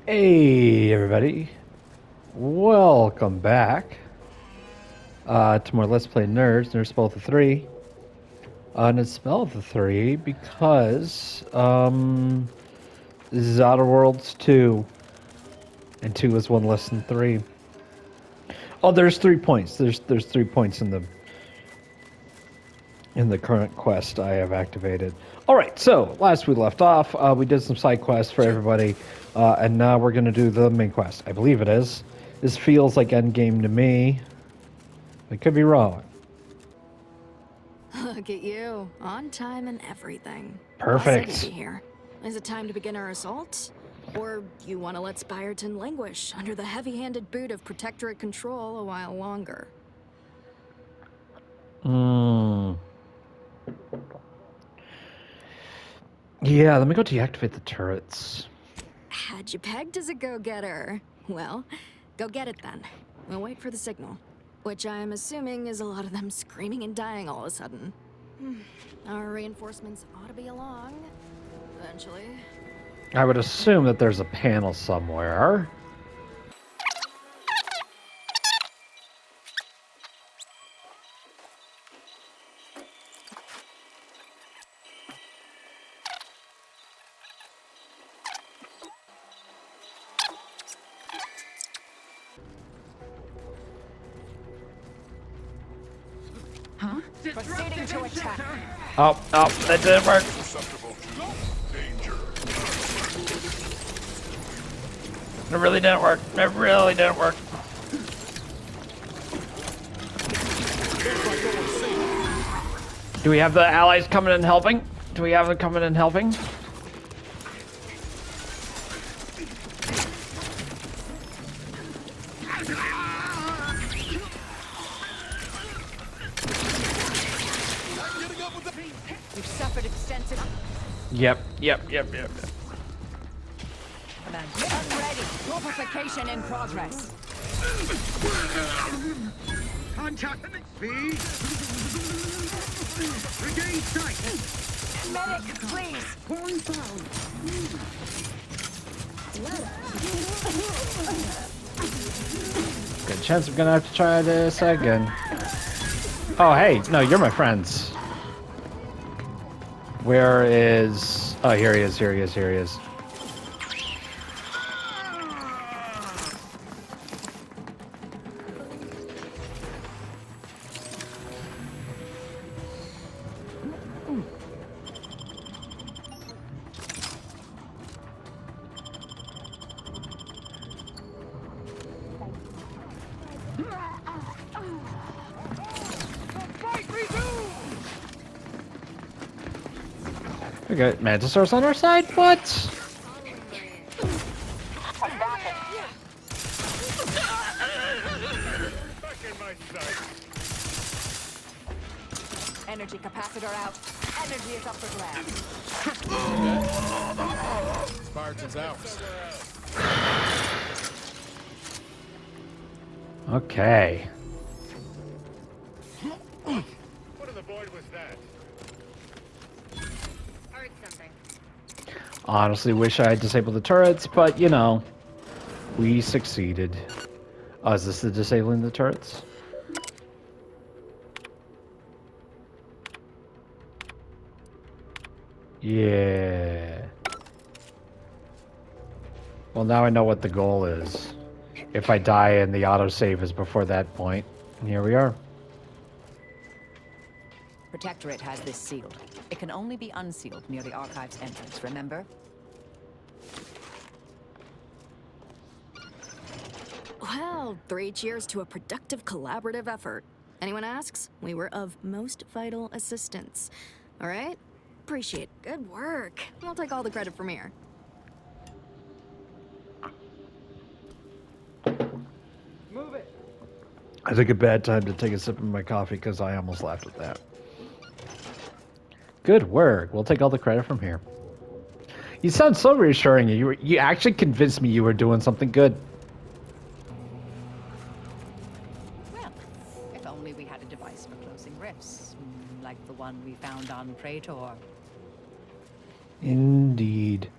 Hey, everybody. Welcome back to more Let's Play Nerds Spell of the 3. And it's Spell of the 3 because this is Outer Worlds 2, and 2 is one less than 3. Oh, there's 3 points. There's 3 points in the current quest I have activated. All right, so last we left off, we did some side quests for everybody, and now we're going to do the main quest. I believe it is. This feels like endgame to me. I could be wrong. Look at you, on time and everything. Boss said you'd Perfect. be here. Is it time to begin our assault? Or you want to let Spyreton languish under the heavy-handed boot of Protectorate control a while longer? Yeah, let me go deactivate the turrets. Had you pegged as a go-getter? Well, go get it then. We'll wait for the signal. Which I'm assuming is a lot of them screaming and dying all of a sudden. Our reinforcements ought to be along. Eventually. I would assume that there's a panel somewhere. Huh? Proceeding to attack. Oh, that didn't work. It really didn't work. It really didn't work. Do we have the allies coming and helping? Do we have them coming and helping? You've suffered extensive. Yep. Unready. Mortification in progress. Contact speed. Regain sight. Medic, please. Pouring found. Good chance I'm gonna have to try this again. Oh, hey, no, you're my friends. Where is... Oh, here he is. We got Mantisaurus on our side? What? Energy capacitor out. Energy is up for grabs. Spartan's ours. Okay. What in the void was that? Heard something. Honestly, wish I had disabled the turrets, but you know, we succeeded. Oh, is this the disabling the turrets? Yeah. Well, now I know what the goal is. If I die and the autosave is before that point, and here we are. Protectorate has this sealed. It can only be unsealed near the Archive's entrance, remember? Well, 3 cheers to a productive collaborative effort. Anyone asks, we were of most vital assistance. All right? Appreciate it. Good work. I'll take all the credit from here. Move it. I took a bad time to take a sip of my coffee because I almost laughed at that. Good work. We'll take all the credit from here. You sound so reassuring. You actually convinced me you were doing something good. Well, if only we had a device for closing rifts, like the one we found on Praetor. Indeed.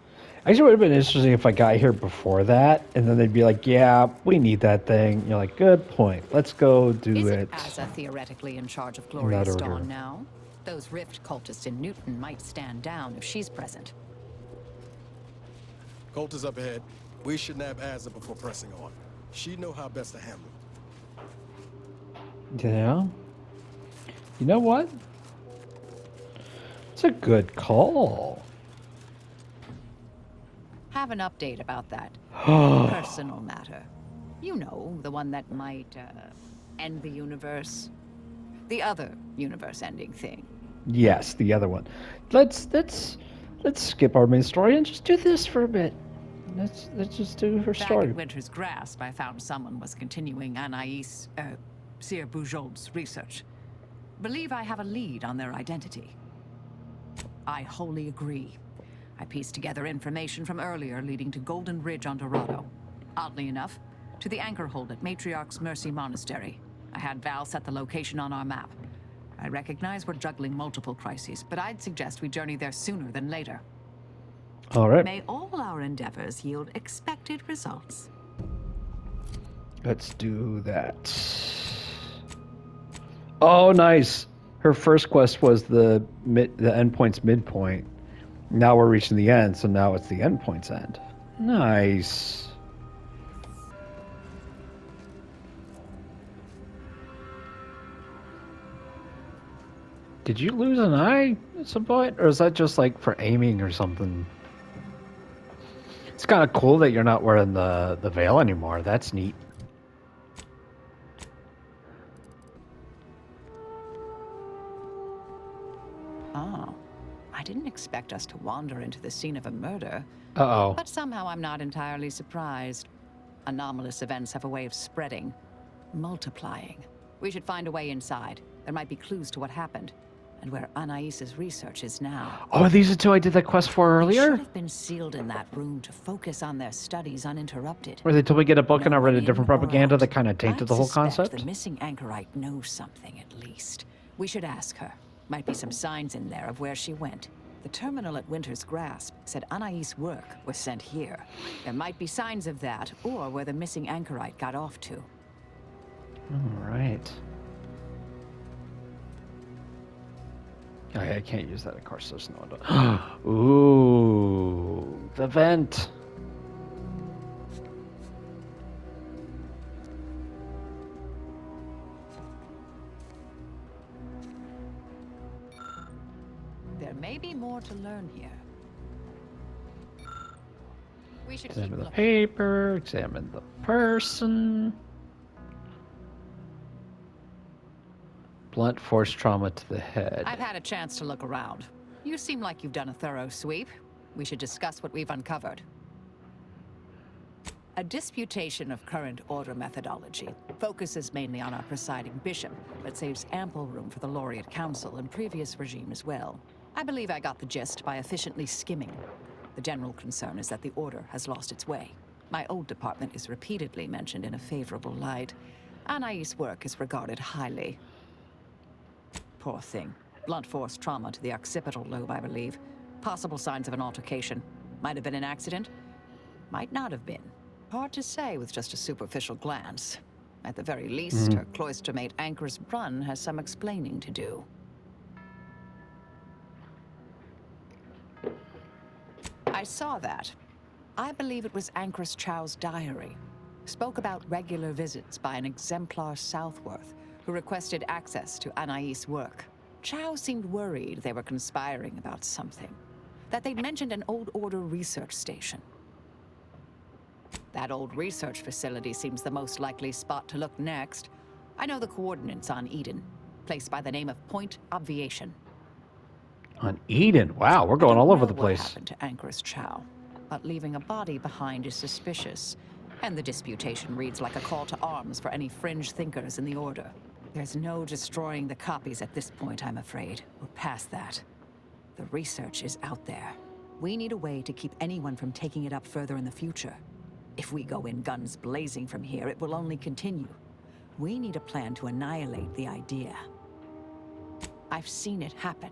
Actually, it would have been interesting if I got here before that, and then they'd be like, "Yeah, we need that thing." You're like, "Good point. Let's go do Is it." Asa theoretically in charge of that Glorious order. Dawn now? Those Rift cultists in Newton might stand down if she's present. Colt is up ahead. We should nab Azza before pressing on. She'd know how best to handle it. Yeah. You know what? It's a good call. Have an update about that personal matter. You know, the one that might end the universe. The other universe-ending thing. Yes, the other one. Let's skip our main story and just do this for a bit. Let's just do her Back story. at Winter's Grasp, I found someone was continuing Anais, Sir Bujold's research. Believe I have a lead on their identity. I wholly agree. I pieced together information from earlier leading to Golden Ridge on Dorado. Oddly enough, to the anchor hold at Matriarch's Mercy Monastery. I had Val set the location on our map. I recognize we're juggling multiple crises, but I'd suggest we journey there sooner than later. All right. May all our endeavors yield expected results. Let's do that. Oh, nice. Her first quest was the endpoint's midpoint. Now we're reaching the end, so now it's the endpoint's end. Nice. Did you lose an eye at some point? Or is that just like for aiming or something? It's kind of cool that you're not wearing the veil anymore. That's neat. Oh, I didn't expect us to wander into the scene of a murder, Uh-oh. but somehow I'm not entirely surprised. Anomalous events have a way of spreading, multiplying. We should find a way inside. There might be clues to what happened, and where Anais's research is now. Oh, these are two I did that quest for They earlier? should have been sealed in that room to focus on their studies uninterrupted. Where they told me to get a book and I No read a one different in or propaganda out. that kind of tainted I'd the whole suspect concept? The missing anchorite knows something at least. We should ask her. Might be some signs in there of where she went. The terminal at Winter's Grasp said Anais' work was sent here. There might be signs of that, or where the missing anchorite got off to. All right. Oh, yeah, I can't use that, of course. There's no. Ooh, the vent. There may be more to learn here. We should keep Examine the looking. paper. Examine the person. Blunt force trauma to the head. I've had a chance to look around. You seem like you've done a thorough sweep. We should discuss what we've uncovered. A disputation of current order methodology focuses mainly on our presiding bishop, but saves ample room for the Laureate Council and previous regime as well. I believe I got the gist by efficiently skimming. The general concern is that the order has lost its way. My old department is repeatedly mentioned in a favorable light. Anais' work is regarded highly. Poor thing. Blunt force trauma to the occipital lobe, I believe. Possible signs of an altercation. Might have been an accident. Might not have been. Hard to say with just a superficial glance. At the very least, her cloistermate Anchor's Brunn has some explaining to do. I saw that. I believe it was Anchor's Chow's diary. Spoke about regular visits by an exemplar Southworth, who requested access to Anais' work. Chow seemed worried they were conspiring about something. That they'd mentioned an old order research station. That old research facility seems the most likely spot to look next. I know the coordinates on Eden, place by the name of Point Obviation. On Eden. Wow, we're I going don't all over know the what place. happened to Anchor's Chow, but leaving a body behind is suspicious. And the disputation reads like a call to arms for any fringe thinkers in the Order. There's no destroying the copies at this point, I'm afraid. We're past that. The research is out there. We need a way to keep anyone from taking it up further in the future. If we go in guns blazing from here, it will only continue. We need a plan to annihilate the idea. I've seen it happen.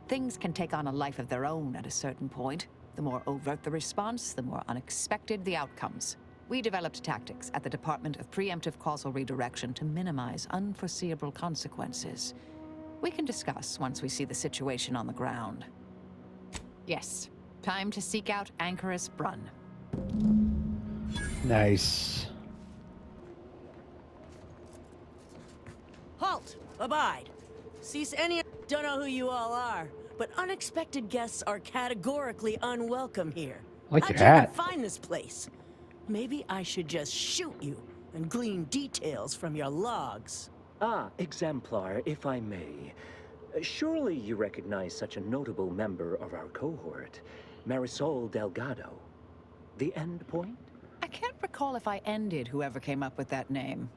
Things can take on a life of their own at a certain point. The more overt the response, the more unexpected the outcomes. We developed tactics at the Department of Preemptive Causal Redirection to minimize unforeseeable consequences. We can discuss once we see the situation on the ground. Yes, time to seek out Anchorus Brunn. Nice. Halt! Abide! Cease any... Don't know who you all are, but unexpected guests are categorically unwelcome here. Like How'd your you even hat. find this place? Maybe I should just shoot you and glean details from your logs. Ah, Exemplar, if I may. Surely you recognize such a notable member of our cohort, Marisol Delgado. The end point? I can't recall if I ended whoever came up with that name.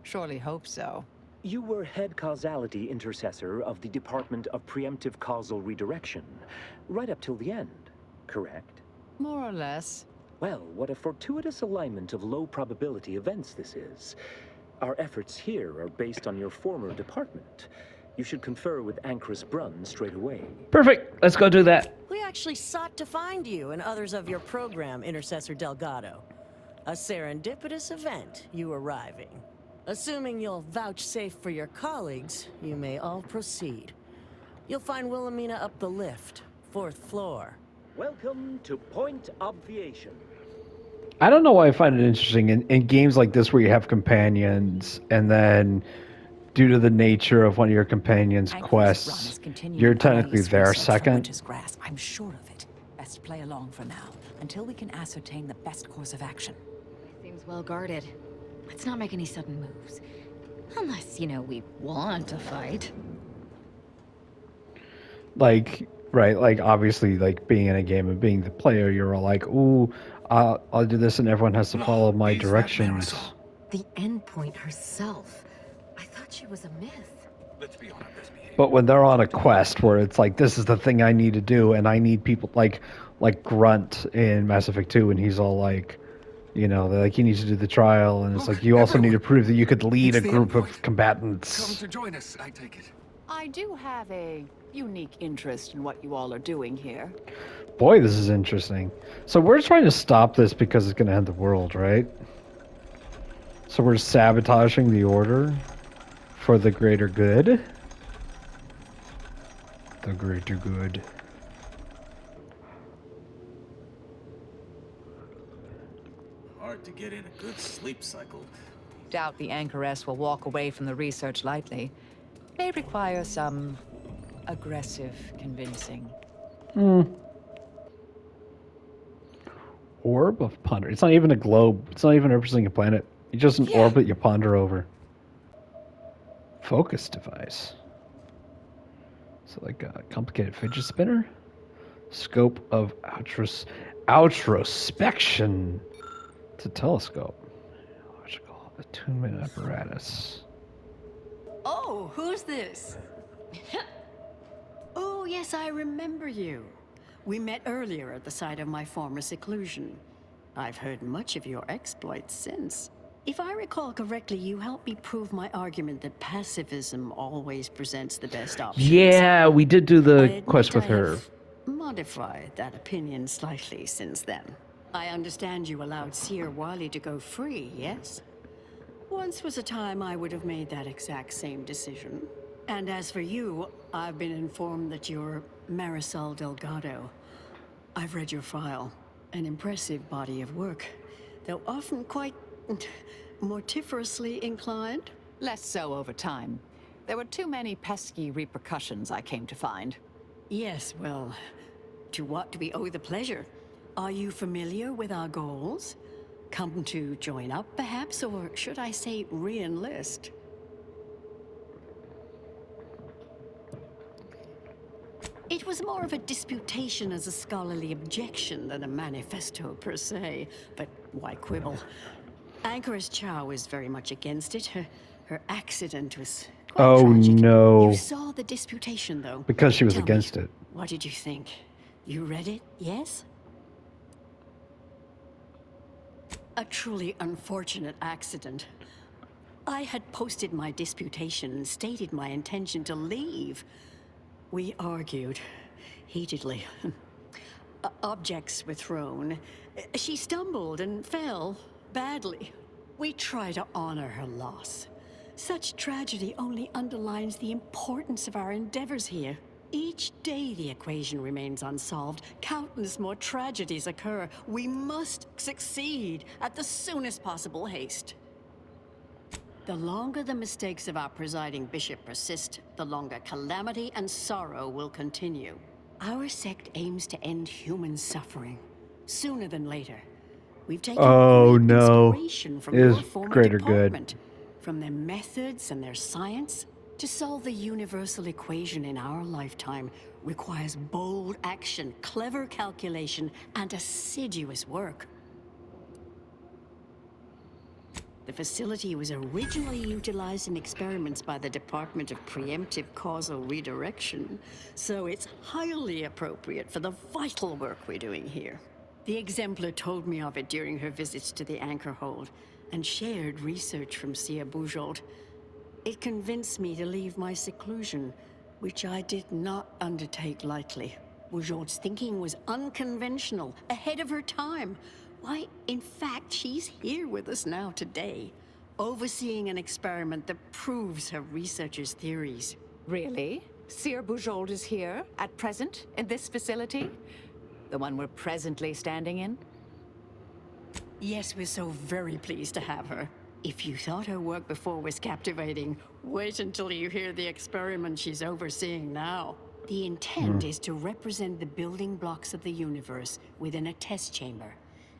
Surely hope so. You were head causality intercessor of the Department of Preemptive Causal Redirection, right up till the end, correct? More or less. Well, what a fortuitous alignment of low probability events this is. Our efforts here are based on your former department. You should confer with Anchorus Brunn straight away. Perfect. Let's go do that. We actually sought to find you and others of your program, Intercessor Delgado. A serendipitous event, you arriving. Assuming you'll vouchsafe for your colleagues, you may all proceed. You'll find Wilhelmina up the lift, 4th floor. Welcome to Point Obviation. I don't know why I find it interesting in games like this where you have companions and then due to the nature of one of your companions' Anchorus Brunn quests, is continuing you're technically Cornelius' their research from second. Witch's Grass. I'm sure of it. Best play along for now, until we can ascertain the best course of action. Seems well guarded. Let's not make any sudden moves. Unless, you know, we want to fight. Like, right, like obviously like being in a game and being the player, you're all like, ooh, I'll do this and everyone has to follow my directions. The endpoint herself. I thought she was a myth. Let's be on our best behavior. But when they're on a quest where it's like, this is the thing I need to do and I need people like Grunt in Mass Effect 2 and he's all like, you know, they're like, you need to do the trial and it's Look, like, you also need to everyone. prove that you could lead a It's the group of endpoint. Come combatants. to join us, I take it. I do have a unique interest in what you all are doing here. Boy, this is interesting. So we're trying to stop this because it's going to end the world, right? So we're sabotaging the order for the greater good. The greater good. Hard to get in a good sleep cycle. Doubt the Anchoress will walk away from the research lightly. May require some aggressive convincing. Orb of ponder. It's not even a globe. It's not even representing a planet. It's just an orb that you ponder over. Focus device. So like a complicated fidget spinner. Scope of outrospection. It's a telescope. Electrical attunement apparatus. Oh, who's this? Oh, yes, I remember you. We met earlier at the site of my former seclusion. I've heard much of your exploits since. If I recall correctly, you helped me prove my argument that pacifism always presents the best options. Yeah, we did do I the admit quest with I her. have modified that opinion slightly since then. I understand you allowed Seer Wily to go free, yes? Once was a time I would have made that exact same decision. And as for you, I've been informed that you're Marisol Delgado. I've read your file. An impressive body of work, though often quite mortiferously inclined. Less so over time. There were too many pesky repercussions, I came to find. Yes, well, to what do we owe the pleasure? Are you familiar with our goals? Come to join up, perhaps, or should I say re-enlist? It was more of a disputation as a scholarly objection than a manifesto per se, but why quibble? Anchoress Chow is very much against it. Her accident was quite Oh, tragic. no. You saw the disputation, though. Because she was Tell against me, it. What did you think? You read it, yes? A truly unfortunate accident. I had posted my disputation and stated my intention to leave. We argued heatedly. objects were thrown. She stumbled and fell badly. We try to honor her loss. Such tragedy only underlines the importance of our endeavors here. Each day the equation remains unsolved, countless more tragedies occur. We must succeed at the soonest possible haste. The longer the mistakes of our presiding bishop persist, the longer calamity and sorrow will continue. Our sect aims to end human suffering sooner than later. We've taken Oh, great no. inspiration from Is your former greater good. department, from their methods and their science. To solve the universal equation in our lifetime requires bold action, clever calculation, and assiduous work. The facility was originally utilized in experiments by the Department of Preemptive Causal Redirection, so it's highly appropriate for the vital work we're doing here. The Exemplar told me of it during her visits to the anchor hold, and shared research from Sia Bujold. It convinced me to leave my seclusion, which I did not undertake lightly. Bujold's thinking was unconventional, ahead of her time. Why, in fact, she's here with us now today, overseeing an experiment that proves her researcher's theories. Really? Seer Bujold is here, at present, in this facility? The one we're presently standing in? Yes, we're so very pleased to have her. If you thought her work before was captivating, wait until you hear the experiment she's overseeing now. The intent is to represent the building blocks of the universe within a test chamber,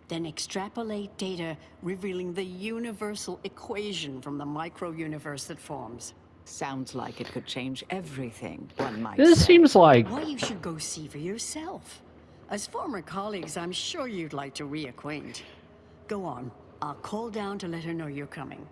then extrapolate data revealing the universal equation from the micro-universe that forms. Sounds like it could change everything, one might This say. seems like Why, you should go see for yourself. As former colleagues, I'm sure you'd like to reacquaint. Go on. I'll call down to let her know you're coming.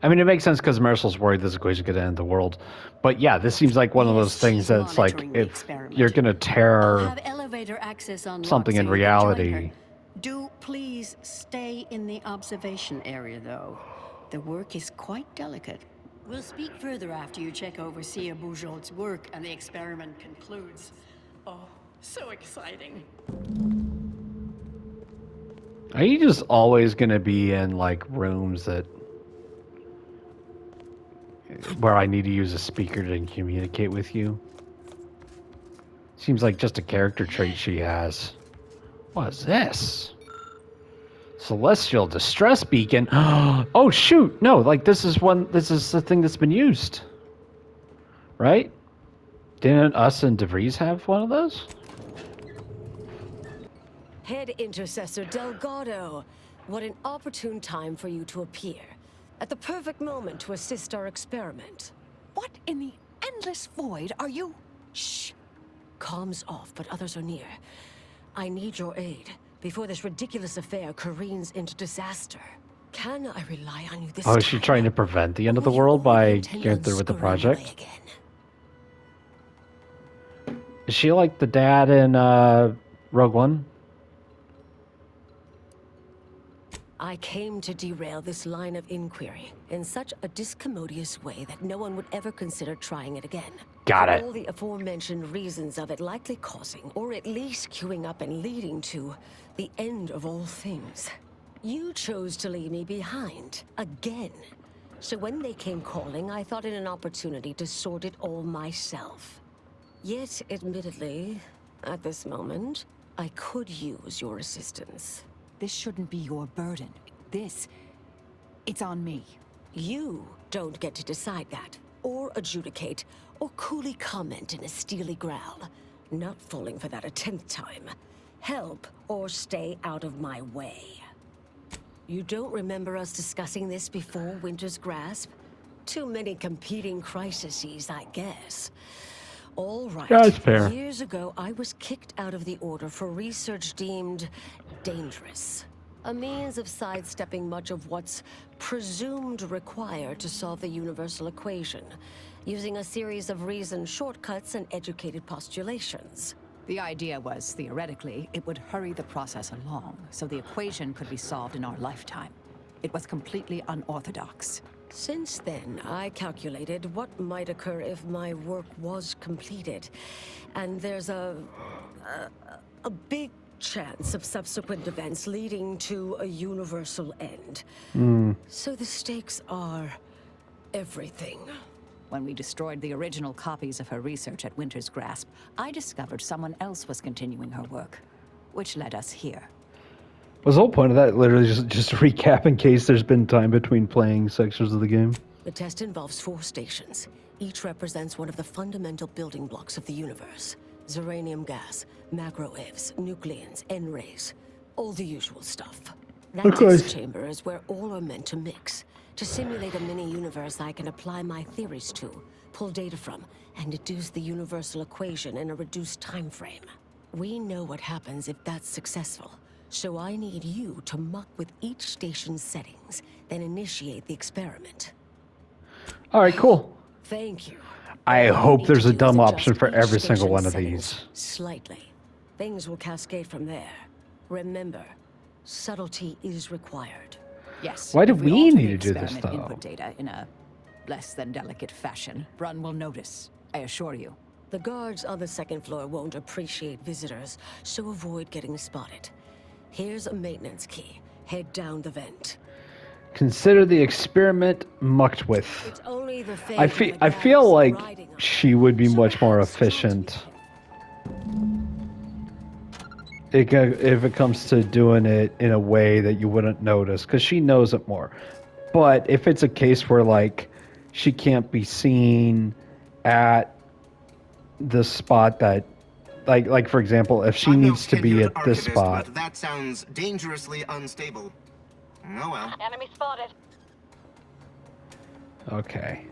I mean, it makes sense because Marcel's worried this equation could end the world. But yeah, this seems like one of those things that's like, monitoring the if experiment. you're going to I'll tear have elevator access unlocked something so in you can join her. reality. Do please stay in the observation area, though. The work is quite delicate. We'll speak further after you check over Sia Bujold's work and the experiment concludes. Oh, so exciting. Are you just always going to be in like rooms that where I need to use a speaker to communicate with you? Seems like just a character trait she has. What is this? Celestial distress beacon. Oh shoot! No, like this is the thing that's been used, right? Didn't us and DeVries have one of those? Head Intercessor Delgado, what an opportune time for you to appear. At the perfect moment to assist our experiment. What in the endless void are you? Shh. Comms off, but others are near. I need your aid before this ridiculous affair careens into disaster. Can I rely on you this time? Oh, is she trying to prevent the end of the world by getting through with the project? Is she like the dad in Rogue One? I came to derail this line of inquiry in such a discommodious way that no one would ever consider trying it again. Got For it. all the aforementioned reasons of it likely causing, or at least queuing up and leading to, the end of all things. You chose to leave me behind, again. So when they came calling, I thought it an opportunity to sort it all myself. Yet, admittedly, at this moment, I could use your assistance. This shouldn't be your burden. It's on me. You don't get to decide that, or adjudicate, or coolly comment in a steely growl. Not falling for that a 10th time. Help, or stay out of my way. You don't remember us discussing this before Winter's Grasp? Too many competing crises, I guess. All right. Yeah, that's fair. Years ago, I was kicked out of the Order for research deemed dangerous. A means of sidestepping much of what's presumed required to solve the universal equation, using a series of reasoned shortcuts and educated postulations. The idea was, theoretically, it would hurry the process along, so the equation could be solved in our lifetime. It was completely unorthodox. Since then, I calculated what might occur if my work was completed. And there's a big chance of subsequent events leading to a universal end. So the stakes are everything. When we destroyed the original copies of her research at Winter's Grasp, I discovered someone else was continuing her work, which led us here. Was the whole point of that literally just to recap in case there's been time between playing sections of the game? The test involves 4 stations. Each represents one of the fundamental building blocks of the universe. Zeranium gas, macrowaves, nucleons, N-rays. All the usual stuff. That test chamber is where all are meant to mix. To simulate a mini-universe I can apply my theories to, pull data from, and deduce the universal equation in a reduced time frame. We know what happens if that's successful, so I need you to muck with each station's settings, then initiate the experiment. Alright, cool. Thank you. I All you hope need there's to a do is dumb adjust option for each every single station's one of settings these. slightly. Things will cascade from there. Remember, subtlety is required. Yes. Why do if we alter need the to do this, experiment though? Input data in a less than delicate fashion. Brun will notice, I assure you. The guards on the second floor won't appreciate visitors, so avoid getting spotted. Here's a maintenance key. Head down the vent. Consider the experiment mucked with. It's only the fate I of feel the I feel gas like riding on she would be so much more perhaps try to be efficient if it comes to doing it in a way that you wouldn't notice, because she knows it more. But if it's a case where like she can't be seen at the spot that, like for example, if she needs to be at this spot. But that sounds dangerously unstable. Oh well. Enemy spotted. Okay.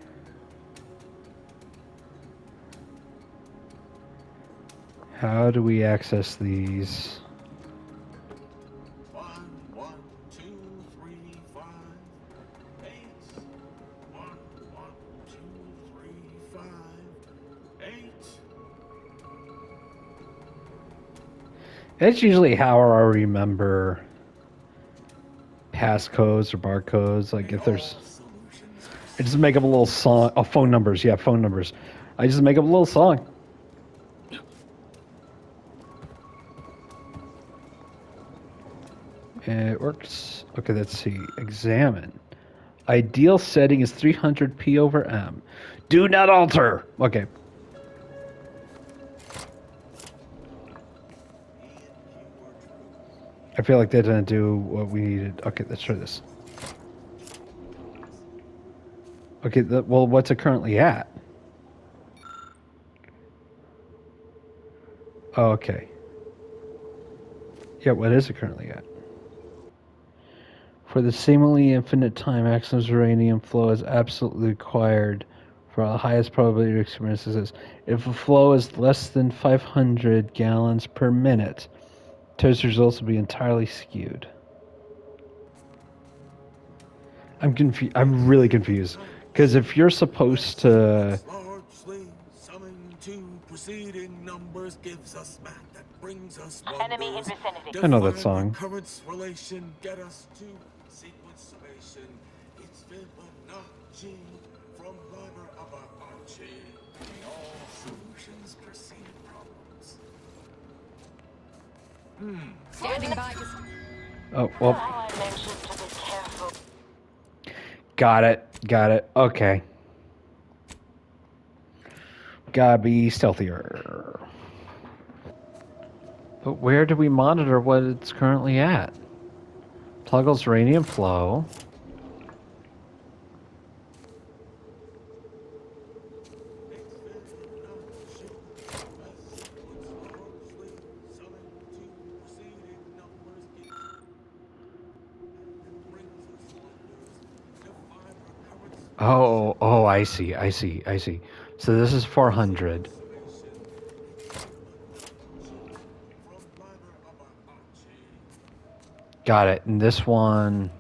How do we access these? 1, 1, 2, 3, 5, 8. 1, 1, 2, 3, 5, 8. That's usually how I remember passcodes or barcodes. Like if there's, I just make up a little song. Oh, phone numbers. Yeah, phone numbers. I just make up a little song. And it works. Okay, let's see. Examine. Ideal setting is 300 P over M. Do not alter. Okay. I feel like they didn't do what we needed. Okay, let's try this. Okay, well, what's it currently at? Oh, okay. Yeah, what is it currently at? For the seemingly infinite time, maximum uranium flow is absolutely required for the highest probability of experiences. If a flow is less than 500 gallons per minute, test results will be entirely skewed. I'm confused. I'm really confused. Because if you're supposed to... Largely summing 2 preceding numbers gives us math that brings us Enemy in numbers. vicinity. I know that Define song. recurrence relation get us to sequence summation. It's Fibonacci from Liber Abaci. In all solutions precede problems. Standing by. Oh, well. I mentioned to be careful. Got it. Got it. Okay. Gotta be stealthier. But where do we monitor what it's currently at? Toggles uranium flow. Oh, I see. So this is 400. Got it. And this one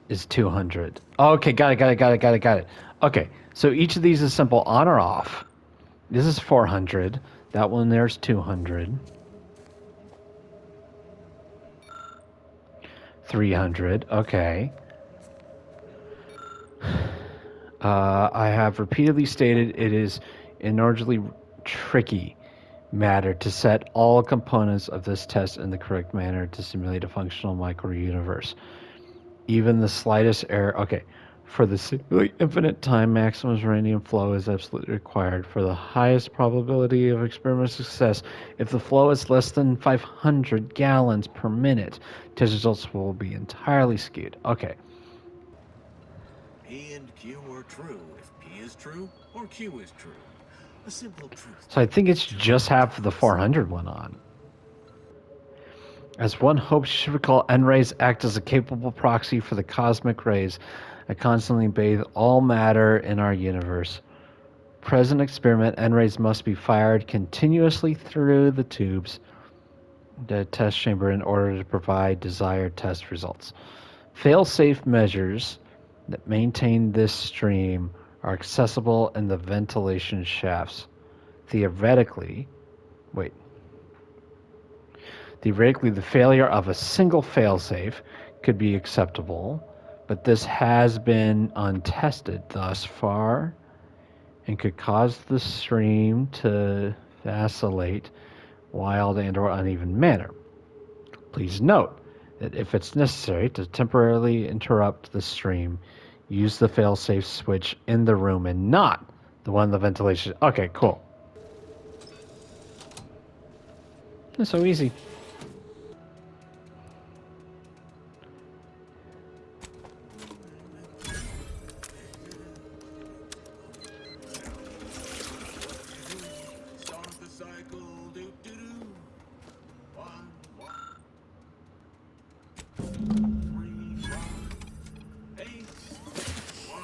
is 200. Okay, got it. Okay, so each of these is simple on or off. This is 400. That one there's 200. 300. Okay. I have repeatedly stated it is inordinately tricky matter to set all components of this test in the correct manner to simulate a functional micro-universe. Even the slightest error... Okay. For the simulate infinite time, maximum uranium flow is absolutely required. For the highest probability of experimental success, if the flow is less than 500 gallons per minute, test results will be entirely skewed. Okay. P and Q are true if P is true or Q is true. A simple truth. So I think it's just half of the 400 went on. As one hopes, you should recall, N-rays act as a capable proxy for the cosmic rays that constantly bathe all matter in our universe. Present experiment, N-rays must be fired continuously through the tubes, the test chamber, in order to provide desired test results. Fail-safe measures that maintain this stream are accessible in the ventilation shafts. Theoretically, the failure of a single failsafe could be acceptable, but this has been untested thus far and could cause the stream to vacillate wild and or uneven manner. Please note that if it's necessary to temporarily interrupt the stream, use the failsafe switch in the room and not the one in the ventilation. Okay, cool. It's so easy. Start the cycle. Do do do. 1, 1. 3, 1. 8. 1.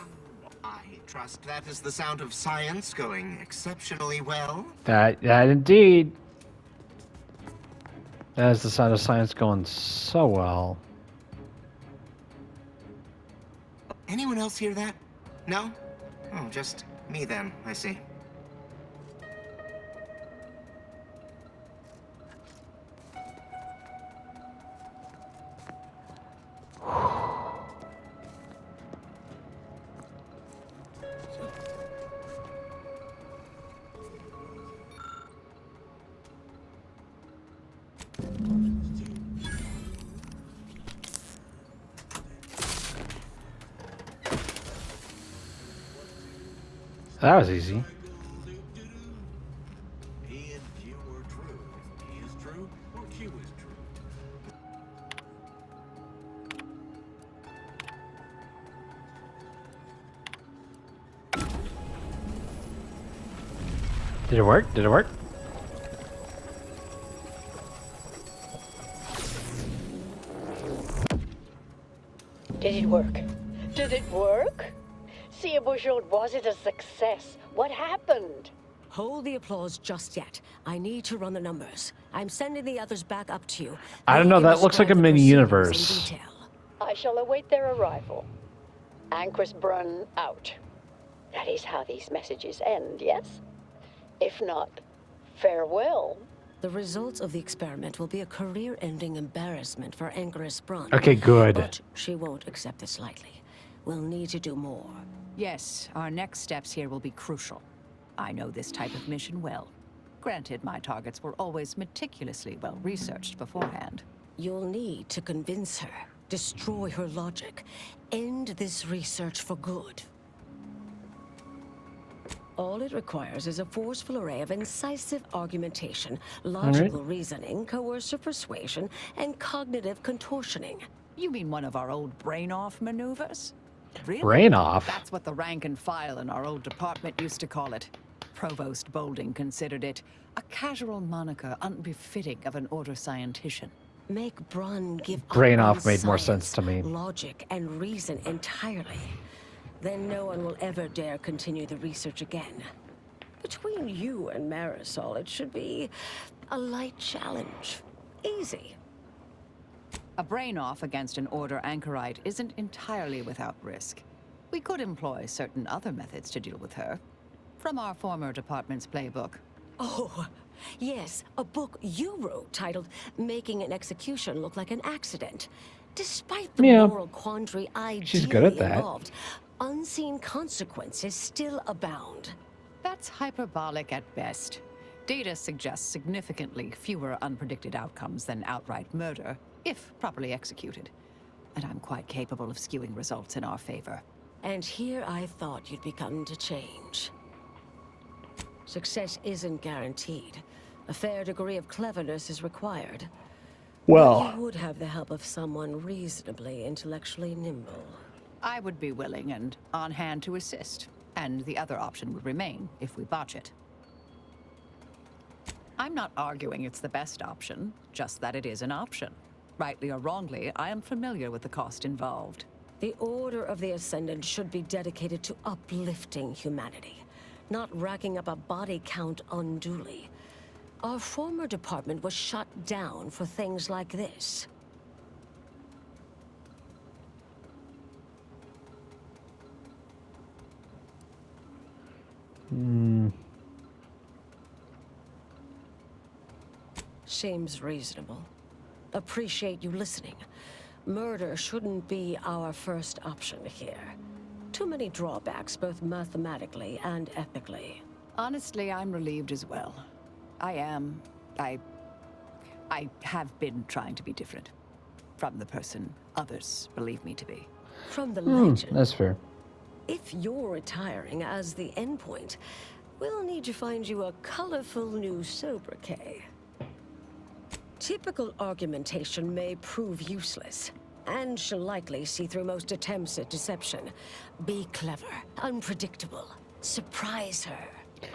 I trust that is the sound of science going exceptionally well. That indeed. That is the sound of science going so well. Anyone else hear that? No? Oh, just me then, I see. That was easy. P and Q are true if P is true or Q is true. Did it work? Did it work? Did it work? Did it work? See, Bushot, was it a success? What happened? Hold the applause just yet. I need to run the numbers. I'm sending the others back up to you. I don't know, They will that looks like a describe the mini proceedings in universe. detail. I shall await their arrival. Anchor's Brun out. That is how these messages end, yes? If not, farewell. The results of the experiment will be a career-ending embarrassment for Anchoress Brun. Okay, good. But she won't accept this lightly. We'll need to do more. Yes, our next steps here will be crucial. I know this type of mission well. Granted, my targets were always meticulously well researched beforehand. You'll need to convince her, destroy her logic, end this research for good. All it requires is a forceful array of incisive argumentation, logical reasoning, coercive persuasion, and cognitive contortioning. You mean one of our old brain-off maneuvers? Really? Brain off? That's what the rank and file in our old department used to call it. Provost Bolding considered it a casual moniker unbefitting of an order scientician. Make Brun give up Brain on off made more science, sense to me. logic, and reason entirely. Then no one will ever dare continue the research again. Between you and Marisol, it should be a light challenge. Easy. A brain-off against an order anchorite isn't entirely without risk. We could employ certain other methods to deal with her. From our former department's playbook. Oh, yes, a book you wrote titled Making an Execution Look Like an Accident. Despite the moral quandary She's good at that. involved, unseen consequences still abound. That's hyperbolic at best. Data suggests significantly fewer unpredicted outcomes than outright murder, if properly executed. And I'm quite capable of skewing results in our favor. And here I thought you'd begun to change. Success isn't guaranteed. A fair degree of cleverness is required. Well, But you would have the help of someone reasonably intellectually nimble. I would be willing and on hand to assist, and the other option would remain if we botch it. I'm not arguing it's the best option, just that it is an option. Rightly or wrongly, I am familiar with the cost involved. The Order of the Ascendant should be dedicated to uplifting humanity, not racking up a body count unduly. Our former department was shut down for things like this. Seems reasonable. Appreciate you listening. Murder shouldn't be our first option here. Too many drawbacks, both mathematically and ethically. Honestly, I'm relieved as well. I have been trying to be different. From the person others believe me to be. From the legend. That's fair. If you're retiring as the endpoint, we'll need to find you a colorful new sobriquet. Typical argumentation may prove useless, and she'll likely see through most attempts at deception. Be clever, unpredictable, surprise her.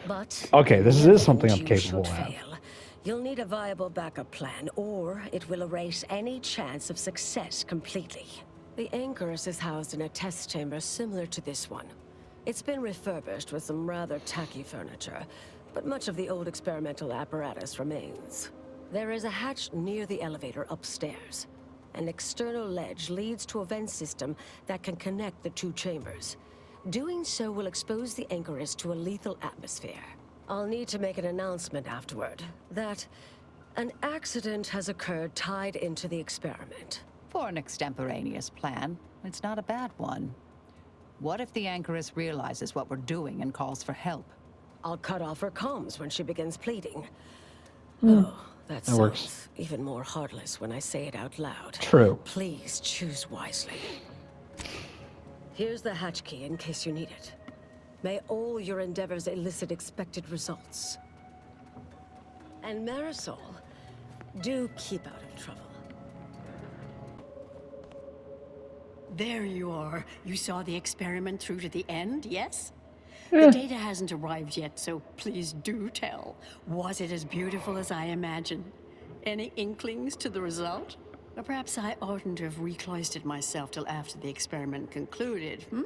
But Okay, this is something I'm you capable should of. fail. You'll need a viable backup plan, or it will erase any chance of success completely. The Anchoress is housed in a test chamber similar to this one. It's been refurbished with some rather tacky furniture, but much of the old experimental apparatus remains. There is a hatch near the elevator upstairs. An external ledge leads to a vent system that can connect the two chambers. Doing so will expose the Anchoress to a lethal atmosphere. I'll need to make an announcement afterward that an accident has occurred tied into the experiment. For an extemporaneous plan, it's not a bad one. What if the Anchoress realizes what we're doing and calls for help? I'll cut off her comms when she begins pleading. Oh, that sounds works. even more heartless when I say it out loud. True. Please choose wisely. Here's the hatch key in case you need it. May all your endeavors elicit expected results. And Marisol, do keep out of trouble. There you are. You saw the experiment through to the end, yes? The data hasn't arrived yet, so please do tell. Was it as beautiful as I imagined? Any inklings to the result? Or perhaps I oughtn't to have recloistered myself till after the experiment concluded, hmm?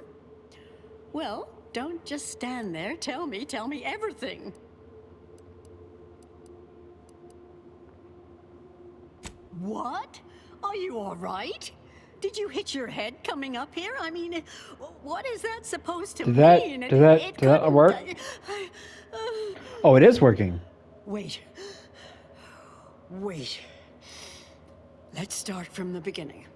Well, don't just stand there. Tell me everything. What? Are you all right? Did you hit your head coming up here? I mean, what is that supposed to mean? Did that work? Oh, it is working. Wait. Let's start from the beginning.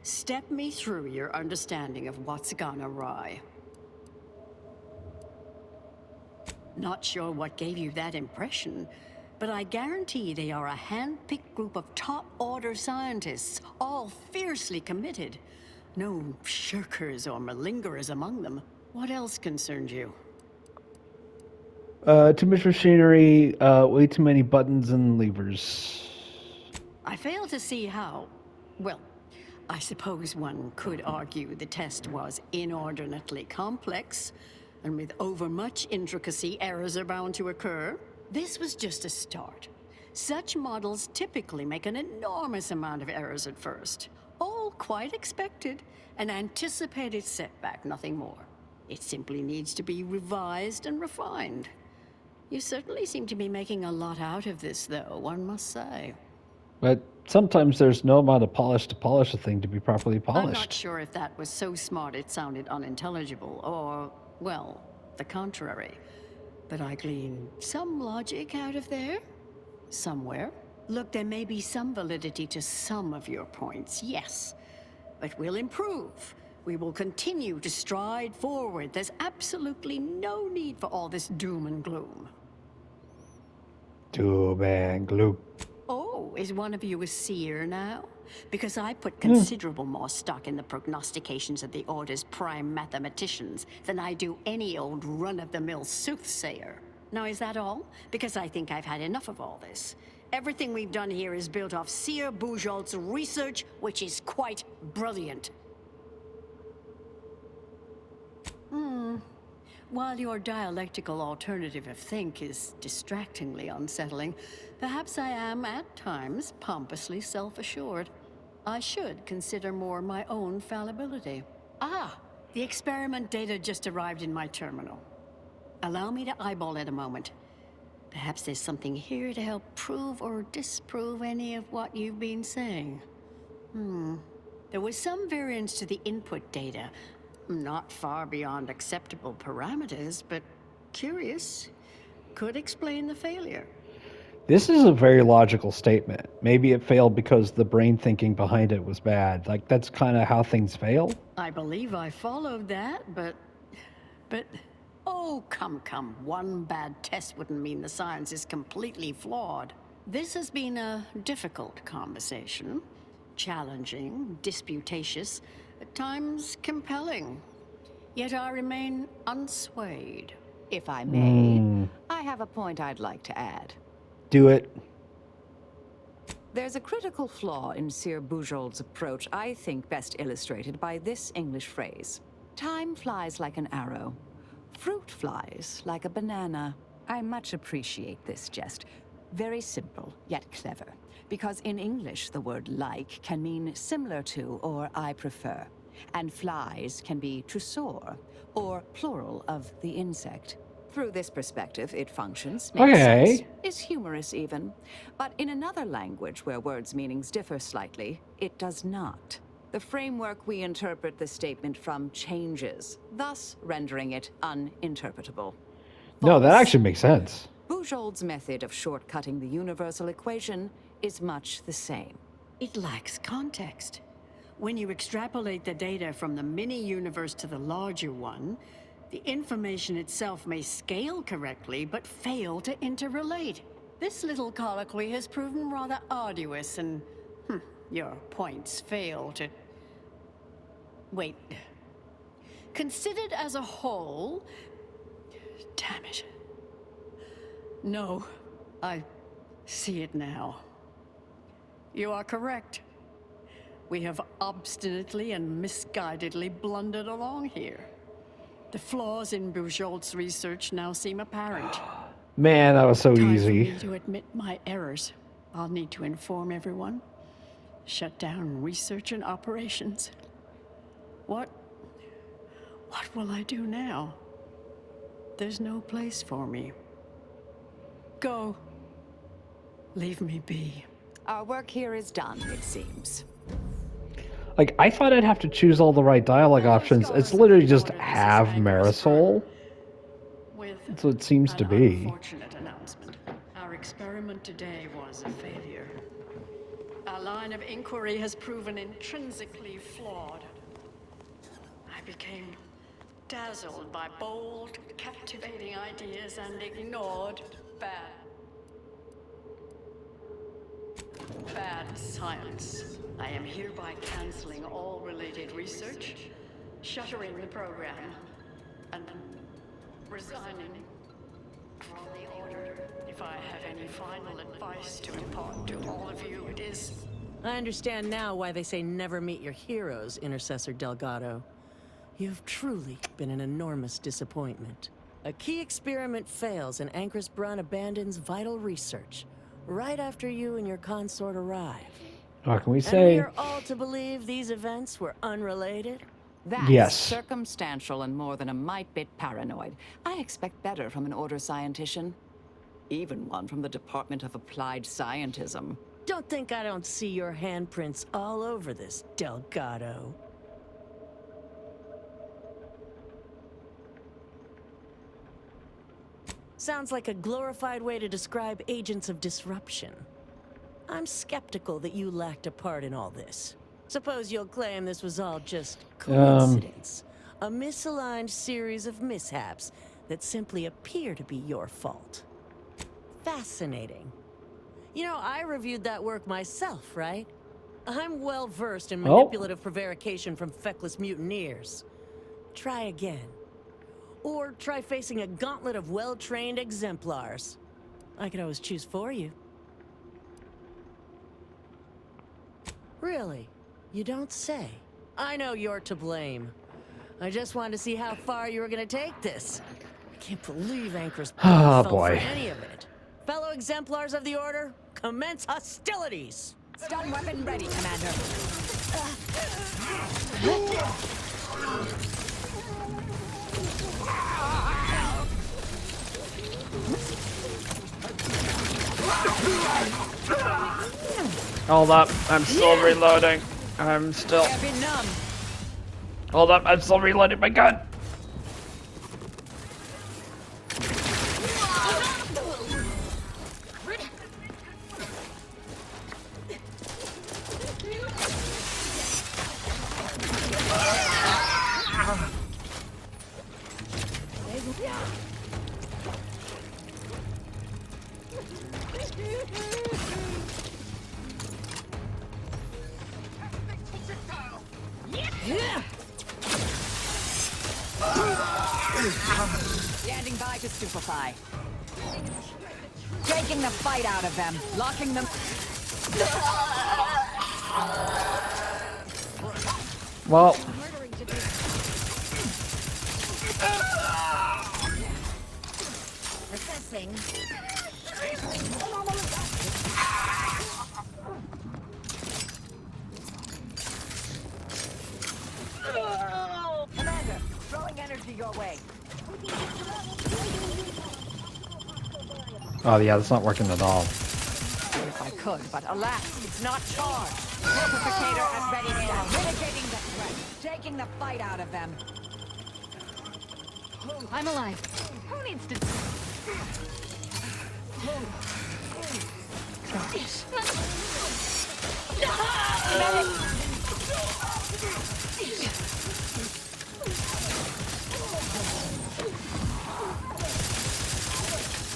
Step me through your understanding of what's gone awry. Not sure what gave you that impression, but I guarantee they are a hand-picked group of top-order scientists, all fiercely committed. No shirkers or malingerers among them. What else concerned you? Too much machinery, way too many buttons and levers. I fail to see how. Well, I suppose one could argue the test was inordinately complex, and with overmuch intricacy, errors are bound to occur. This was just a start. Such models typically make an enormous amount of errors at first. All quite expected. An anticipated setback, nothing more. It simply needs to be revised and refined. You certainly seem to be making a lot out of this, though, one must say. But sometimes there's no amount of polish to polish a thing to be properly polished. I'm not sure if that was so smart it sounded unintelligible, or, well, the contrary. But I glean some logic out of there. Somewhere. Look, there may be some validity to some of your points, yes. But we'll improve. We will continue to stride forward. There's absolutely no need for all this doom and gloom. Doom and gloom. Oh, is one of you a seer now? Because I put considerable more stock in the prognostications of the Order's prime mathematicians than I do any old run-of-the-mill soothsayer. Now, is that all? Because I think I've had enough of all this. Everything we've done here is built off Seer Bujold's research, which is quite brilliant. While your dialectical alternative of think is distractingly unsettling, perhaps I am, at times, pompously self-assured. I should consider more my own fallibility. Ah, the experiment data just arrived in my terminal. Allow me to eyeball it a moment. Perhaps there's something here to help prove or disprove any of what you've been saying. There was some variance to the input data. Not far beyond acceptable parameters, but curious. Could explain the failure. This is a very logical statement. Maybe it failed because the brain thinking behind it was bad. Like, that's kind of how things fail. I believe I followed that, but... Oh, come. One bad test wouldn't mean the science is completely flawed. This has been a difficult conversation. Challenging, disputatious, at times compelling. Yet I remain unswayed. If I may, I have a point I'd like to add. Do it. There's a critical flaw in Seer Bujold's approach I think best illustrated by this English phrase. Time flies like an arrow. Fruit flies like a banana. I much appreciate this jest. Very simple, yet clever. Because in English, the word like can mean similar to or I prefer. And flies can be to soar, or plural of the insect. Through this perspective, it functions, makes sense, is humorous even. But in another language where words' meanings differ slightly, it does not. The framework we interpret the statement from changes, thus rendering it uninterpretable. No, that actually makes sense. Bujold's method of shortcutting the universal equation is much the same. It lacks context. When you extrapolate the data from the mini-universe to the larger one, the information itself may scale correctly, but fail to interrelate. This little colloquy has proven rather arduous, and your points fail to... Wait. Considered as a whole... Damn it. No, I see it now. You are correct. We have obstinately and misguidedly blundered along here. The flaws in Bujold's research now seem apparent. Man, that was so easy. Time for me to admit my errors. I'll need to inform everyone. Shut down research and operations. What will I do now? There's no place for me. Go. Leave me be. Our work here is done, it seems. Like, I thought I'd have to choose all the right dialogue options. It's literally just have Marisol. That's what it seems to be. Unfortunate announcement. Our experiment today was a failure. Our line of inquiry has proven intrinsically flawed. I became dazzled by bold, captivating ideas and ignored bad science. I am hereby canceling all related research, shuttering the program, and resigning from the Order. If I have any final advice to impart to all of you, it is... I understand now why they say never meet your heroes, Intercessor Delgado. You've truly been an enormous disappointment. A key experiment fails and Ancrus Brun abandons vital research right after you and your consort arrive. What can we And say? we are all to believe these events were unrelated? That's Yes. circumstantial and more than a mite bit paranoid. I expect better from an Order scientician. Even one from the Department of Applied Scientism. Don't think I don't see your handprints all over this, Delgado. Sounds like a glorified way to describe agents of disruption. I'm skeptical that you lacked a part in all this. Suppose you'll claim this was all just coincidence. A misaligned series of mishaps that simply appear to be your fault. Fascinating. You know, I reviewed that work myself, right? I'm well versed in Oh. manipulative prevarication from feckless mutineers. Try again. Or try facing a gauntlet of well-trained exemplars. I could always choose for you. Really? You don't say. I know you're to blame. I just wanted to see how far you were gonna take this. I can't believe Anchor's Oh, fell boy. for any of it. Fellow exemplars of the Order, commence hostilities! Stun weapon ready, Commander. Hold up, I'm still reloading. I'm still. Be numb. Hold up, I'm still reloading my gun. Standing by to stupefy. Taking the fight out of them. Locking them. Well, Assessing. Commander, throwing energy your way. oh yeah, that's not working at all. If I could, but alas, it's not charged. Purificator at readiness. Mitigating the threat. Taking the fight out of them. I'm alive. Who needs to...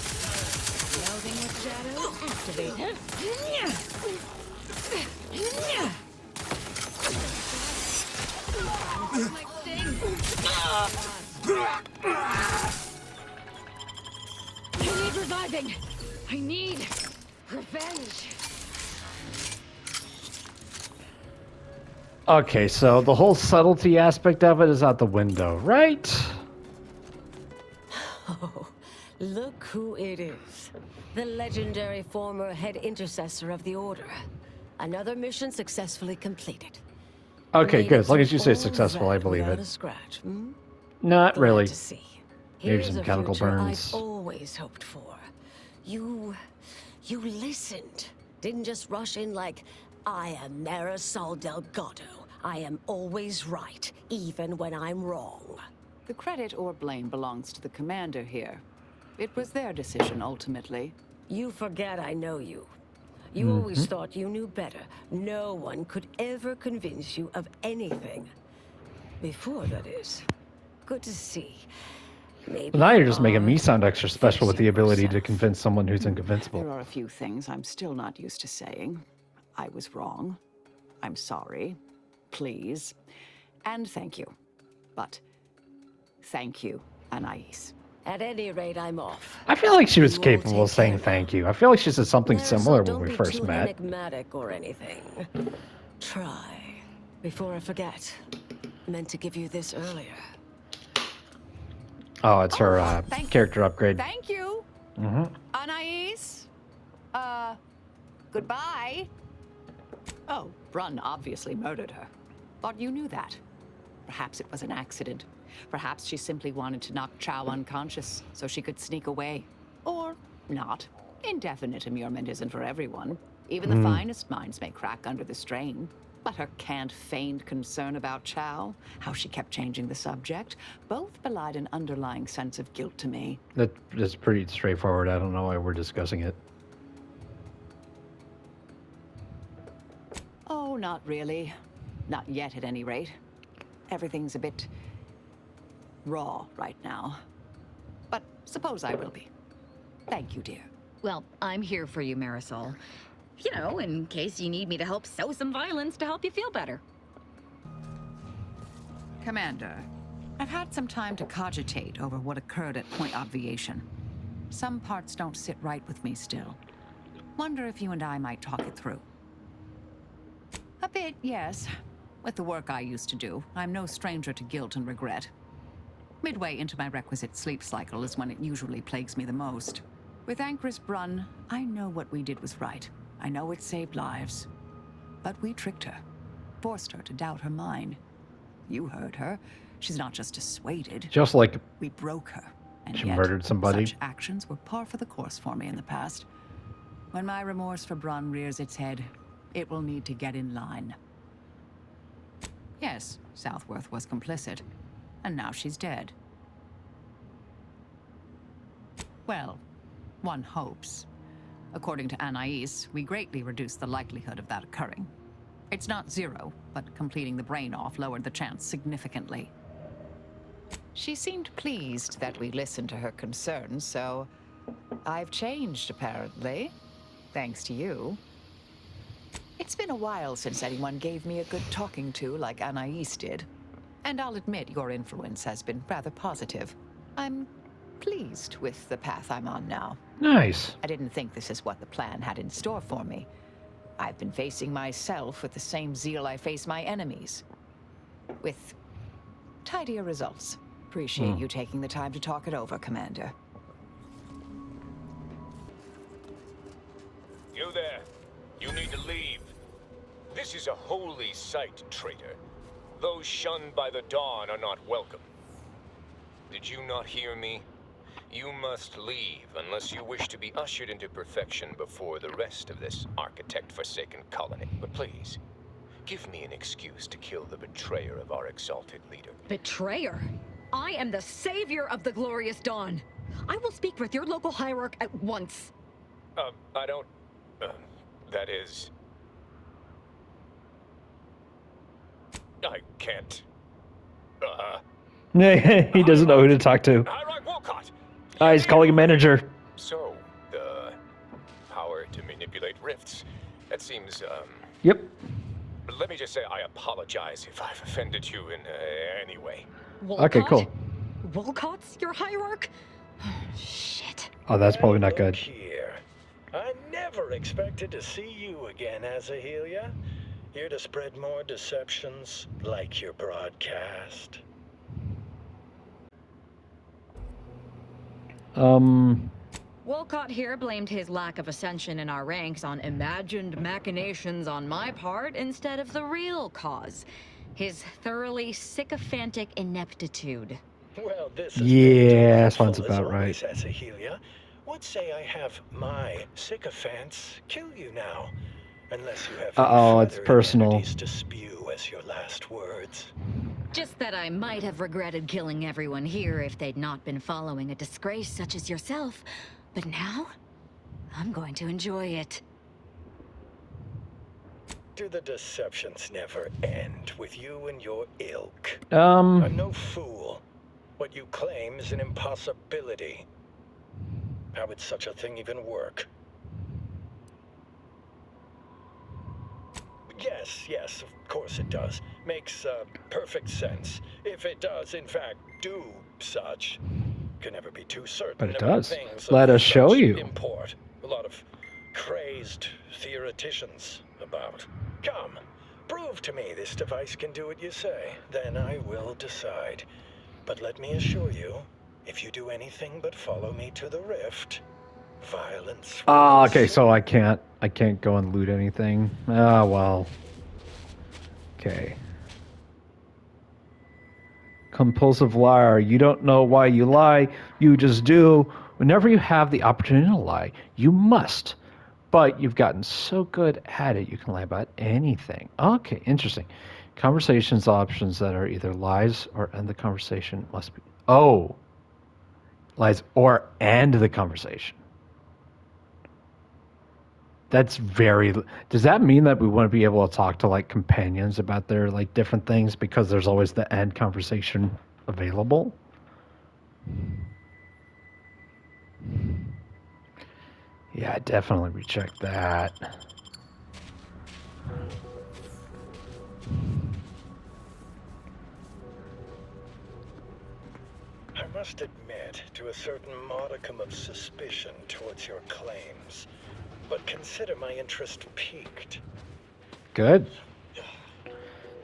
Melding with shadow activated. I need reviving. I need revenge. Okay, so the whole subtlety aspect of it is out the window, right? Oh, look who it is. The legendary former head intercessor of the Order. Another mission successfully completed. Okay, Made good. it As long to as you say all successful, I that believe without it. a scratch, hmm? Not Glad really. to see. Maybe Here's some a mechanical future burns. I've always hoped for. You listened. Didn't just rush in like, I am Marisol Delgado. I am always right, even when I'm wrong. The credit or blame belongs to the commander here. It was their decision, ultimately. You forget I know you. You always thought you knew better. No one could ever convince you of anything. Before, that is. Good to see. Maybe Now you're just you making me are sound extra special with the fixing ability to yourself. convince someone who's inconvincible. There are a few things I'm still not used to saying. I was wrong. I'm sorry. Please. And thank you. But thank you, Anais. At any rate, I'm off. I feel like she was You all capable take of saying care. thank you. I feel like she said something Marisol, similar when don't we be first too met. enigmatic or anything. Try. Before I forget. Meant to give you this earlier. Oh, it's her thank- character upgrade. Thank you, Anais. Goodbye. Oh, Brun obviously murdered her. Thought you knew that. Perhaps it was an accident. Perhaps she simply wanted to knock Chow unconscious so she could sneak away. Or not. Indefinite immurement isn't for everyone. Even the finest minds may crack under the strain. But her canned feigned concern about Chow, how she kept changing the subject, both belied an underlying sense of guilt to me. That is pretty straightforward. I don't know why we're discussing it. Oh, not really. Not yet, at any rate. Everything's a bit raw right now. But suppose I will be. Thank you, dear. Well, I'm here for you, Marisol. You know, in case you need me to help sow some violence to help you feel better. Commander, I've had some time to cogitate over what occurred at Point Obviation. Some parts don't sit right with me still. Wonder if you and I might talk it through. A bit, yes. With the work I used to do, I'm no stranger to guilt and regret. Midway into my requisite sleep cycle is when it usually plagues me the most. With Ankrus Brunn, I know what we did was right. I know it saved lives. But we tricked her. Forced her to doubt her mind. You heard her. She's not just dissuaded. Just like we broke her. And she yet, murdered somebody. Such actions were par for the course for me in the past. When my remorse for Brunn rears its head, it will need to get in line. Yes, Southworth was complicit. And now she's dead. Well, one hopes. According to Anais, we greatly reduced the likelihood of that occurring. It's not zero, but completing the brain off lowered the chance significantly. She seemed pleased that we listened to her concerns, so I've changed, apparently. Thanks to you. It's been a while since anyone gave me a good talking to like Anais did. And I'll admit your influence has been rather positive. I'm pleased with the path I'm on now. Nice. I didn't think this is what the plan had in store for me. I've been facing myself with the same zeal I face my enemies. With tidier results. Appreciate you taking the time to talk it over, Commander. You there. You need to leave. This is a holy site, traitor. Those shunned by the Dawn are not welcome. Did you not hear me? You must leave unless you wish to be ushered into perfection before the rest of this architect-forsaken colony. But please, give me an excuse to kill the betrayer of our exalted leader. Betrayer? I am the savior of the glorious Dawn. I will speak with your local hierarch at once. I don't... that is... I can't... He doesn't know who to talk to. Hierarch Wolcott! He's calling a manager. So, the power to manipulate rifts. That seems, Yep. Let me just say I apologize if I've offended you in any way. Wolcott? Okay, cool. Wolcott's your hierarch? Shit. Oh, that's probably not good. Here. I never expected to see you again, Azahelia. Here to spread more deceptions like your broadcast. Wolcott here blamed his lack of ascension in our ranks on imagined machinations on my part instead of the real cause. His thoroughly sycophantic ineptitude. Well, this is Yeah, sounds about right. Azahelia. What say I have my sycophants kill you now? Unless you have it's personal. to spew as your last words. Just that I might have regretted killing everyone here if they'd not been following a disgrace such as yourself. But now, I'm going to enjoy it. Do the deceptions never end with you and your ilk? I'm no fool. What you claim is an impossibility. How would such a thing even work? Yes, of course it does. Makes perfect sense. If it does, in fact, do such. Can never be too certain. But it about does. things Let of us show such you. Import. A lot of crazed theoreticians about. Come, prove to me this device can do what you say. Then I will decide. But let me assure you, if you do anything but follow me to the rift, violence. okay, so I can't go and loot anything. Well. Okay. Compulsive liar. You don't know why you lie. You just do. Whenever you have the opportunity to lie, you must. But you've gotten so good at it, you can lie about anything. Okay, interesting. Conversations options that are either lies or end the conversation must be... Oh. Lies or end the conversation. That's very... Does that mean that we want to be able to talk to, like, companions about their, like, different things because there's always the end conversation available? Yeah, definitely recheck that. I must admit to a certain modicum of suspicion towards your claims, but consider my interest piqued. Good.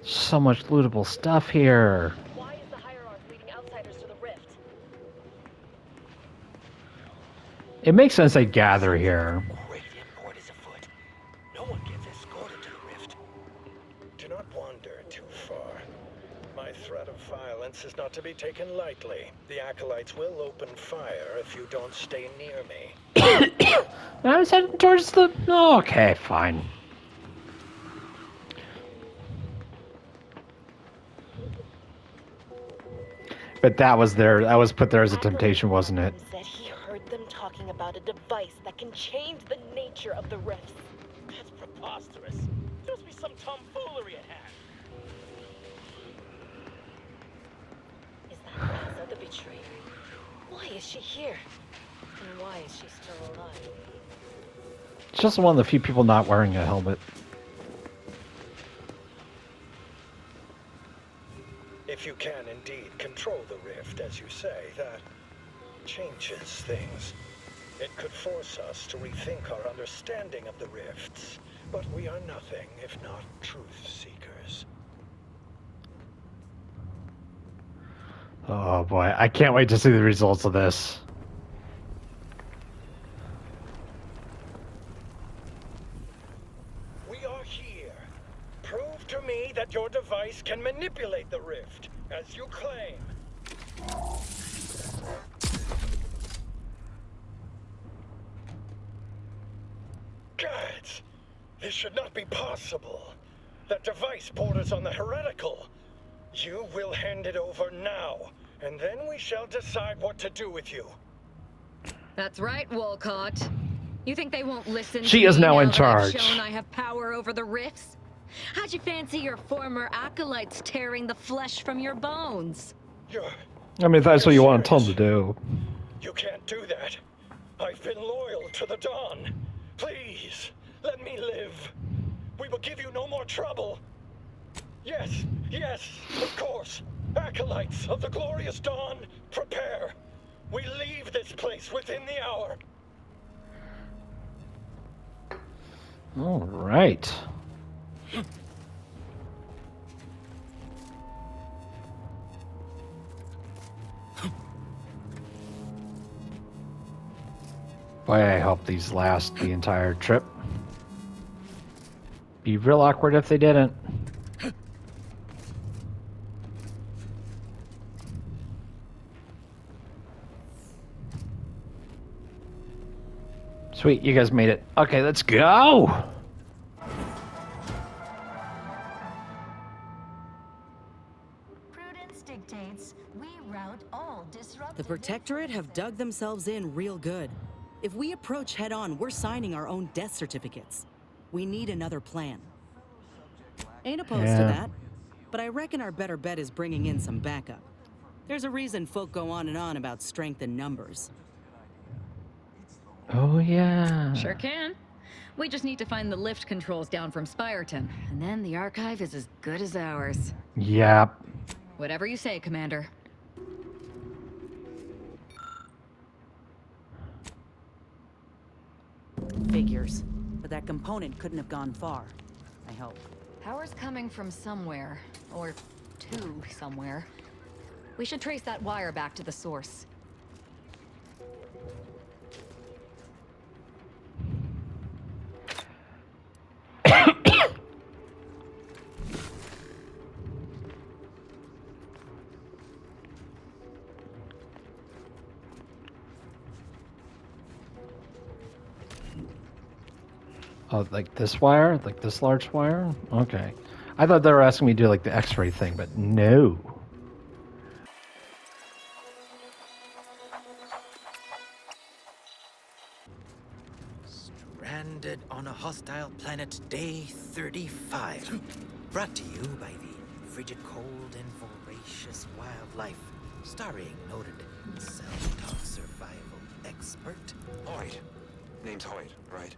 So much lootable stuff here. Why is the Hierarch leading outsiders to the rift? It makes sense they gather here. Great import is afoot. No one gets escorted to the rift. Do not wander too far. My threat of violence is not to be taken lightly. The Acolytes will open fire if you don't stay near me. I was heading towards the... Oh, okay, fine. But that was put there as a temptation, wasn't it? Said he heard them talking about a device that can change the nature of the rifts. That's preposterous. There must be some tomfoolery at hand. Is that Raza the betrayer? Why is she here? And why is she still alive? It's just one of the few people not wearing a helmet. If you can indeed control the rift, as you say, that changes things. It could force us to rethink our understanding of the rifts, but we are nothing if not truth seekers. Oh boy, I can't wait to see the results of this. We are here. Prove to me that your device can manipulate the rift, as you claim. Gods! This should not be possible. That device borders on the heretical. You will hand it over now, and then we shall decide what to do with you. That's right, Wolcott. You think they won't listen She to is me now in that I've charge. shown I have power over the rifts? How'd you fancy your former acolytes tearing the flesh from your bones? I mean, that's what you want Tom to do. You can't do that. I've been loyal to the Dawn. Please, let me live. We will give you no more trouble. Yes, yes, of course. Acolytes of the glorious Dawn, prepare. We leave this place within the hour. All right. Boy, I hope these last the entire trip. Be real awkward if they didn't. Sweet, you guys made it. Okay, let's go! Prudence dictates we rout all disruptive... The Protectorate have dug themselves in real good. If we approach head-on, we're signing our own death certificates. We need another plan. Ain't opposed to that, but I reckon our better bet is bringing in some backup. There's a reason folk go on and on about strength in numbers. Oh, yeah. Sure can. We just need to find the lift controls down from Spireton, and then the archive is as good as ours. Yep. Whatever you say, Commander. Figures. But that component couldn't have gone far. I hope. Power's coming from somewhere, or to somewhere. We should trace that wire back to the source. Oh, like this wire? Like this large wire? Okay. I thought they were asking me to do like the X-ray thing, but no. Stranded on a hostile planet, day 35. Brought to you by the frigid cold and voracious wildlife. Starring noted self-taught survival expert. Alright. Name's Hoyt, right?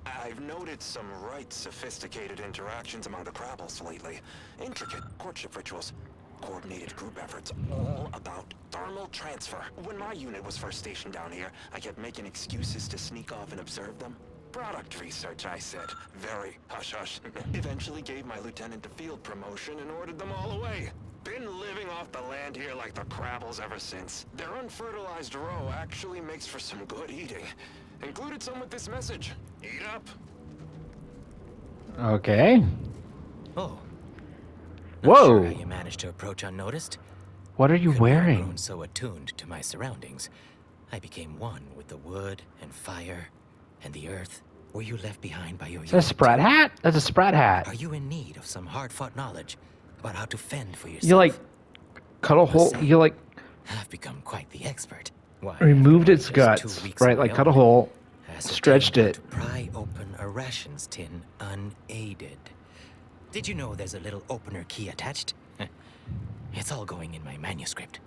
I've noted some right sophisticated interactions among the Crabbles lately. Intricate courtship rituals, coordinated group efforts, all about thermal transfer. When my unit was first stationed down here, I kept making excuses to sneak off and observe them. Product research, I said. Very hush-hush. Eventually gave my lieutenant a field promotion and ordered them all away. Been living off the land here like the Crabbles ever since. Their unfertilized roe actually makes for some good eating. Included some with this message. Eat up. Okay. Oh. Whoa. Sure how you managed to approach unnoticed. What are you Couldn't have wearing? grown so attuned to my surroundings. I became one with the wood and fire and the earth. Were you left behind by your Is that a Sprat hat? That's a Sprat hat. Are you in need of some hard-fought knowledge about how to fend for yourself? You like cut a hole. You like I've become quite the expert. Why, removed its just 2 guts, weeks right? of my Like cut a own, hole, ascertained stretched how it. to pry open a rations tin unaided. Did you know there's a little opener key attached? It's all going in my manuscript.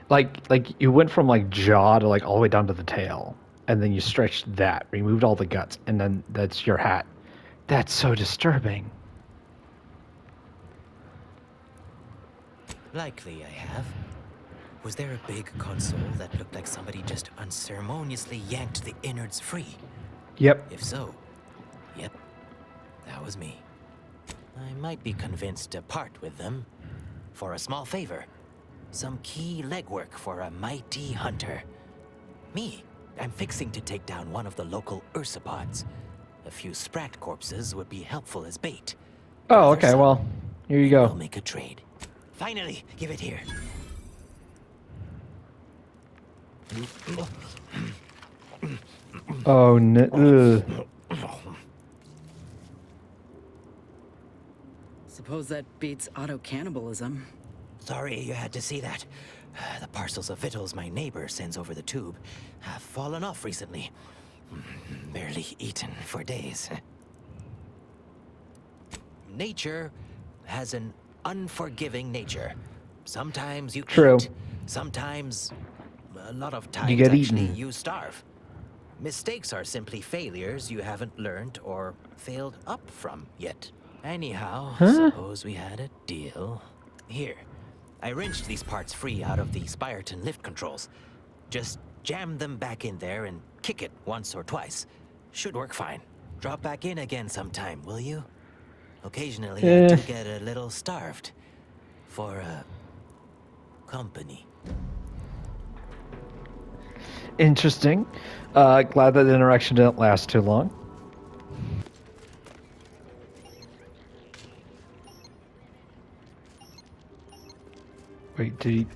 Like you went from like jaw to like all the way down to the tail, and then you stretched that, removed all the guts, and then that's your hat. That's so disturbing. Likely I have. Was there a big console that looked like somebody just unceremoniously yanked the innards free? Yep. If so, yep, that was me. I might be convinced to part with them for a small favor. Some key legwork for a mighty hunter. Me, I'm fixing to take down one of the local ursopods. A few sprat corpses would be helpful as bait. Oh, okay. Well, here you We'll go. make a trade. Finally, give it here. Oh no. Suppose that beats auto-cannibalism. Sorry you had to see that. The parcels of victuals my neighbor sends over the tube have fallen off recently. Barely eaten for days. Nature has an unforgiving nature. Sometimes you True. eat. Sometimes, a lot of times, get actually, eaten. you starve. Mistakes are simply failures you haven't learned or failed up from yet. Anyhow, suppose we had a deal. Here, I wrenched these parts free out of the Spyreton lift controls. Just jam them back in there and kick it once or twice. Should work fine. Drop back in again sometime, will you? Occasionally, I do get a little starved. For, company. Interesting. Glad that the interaction didn't last too long. Wait, did he...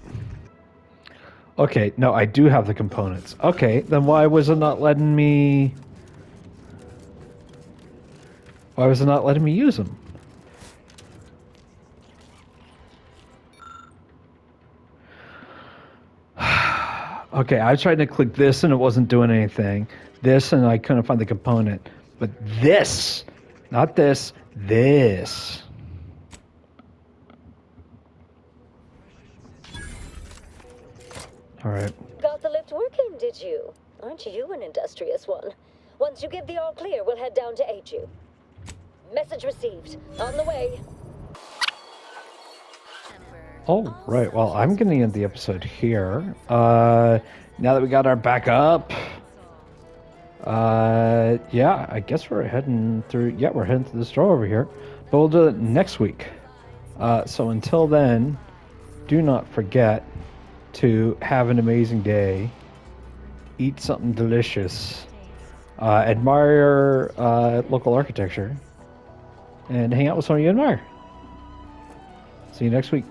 Okay, no, I do have the components. Okay, then why was it not letting me... Why was it not letting me use them? Okay, I tried to click this and it wasn't doing anything. This and I couldn't find the component. But this, not this, this. All right. Got the lift working, did you? Aren't you an industrious one? Once you give the all clear, we'll head down to aid you. Message received. On the way. Oh, right. Well, I'm going to end the episode here. Now that we got our backup, yeah, I guess we're heading through. Yeah, we're heading to the store over here. But we'll do it next week. So until then, do not forget to have an amazing day. Eat something delicious. Admire local architecture. And hang out with someone you admire. See you next week.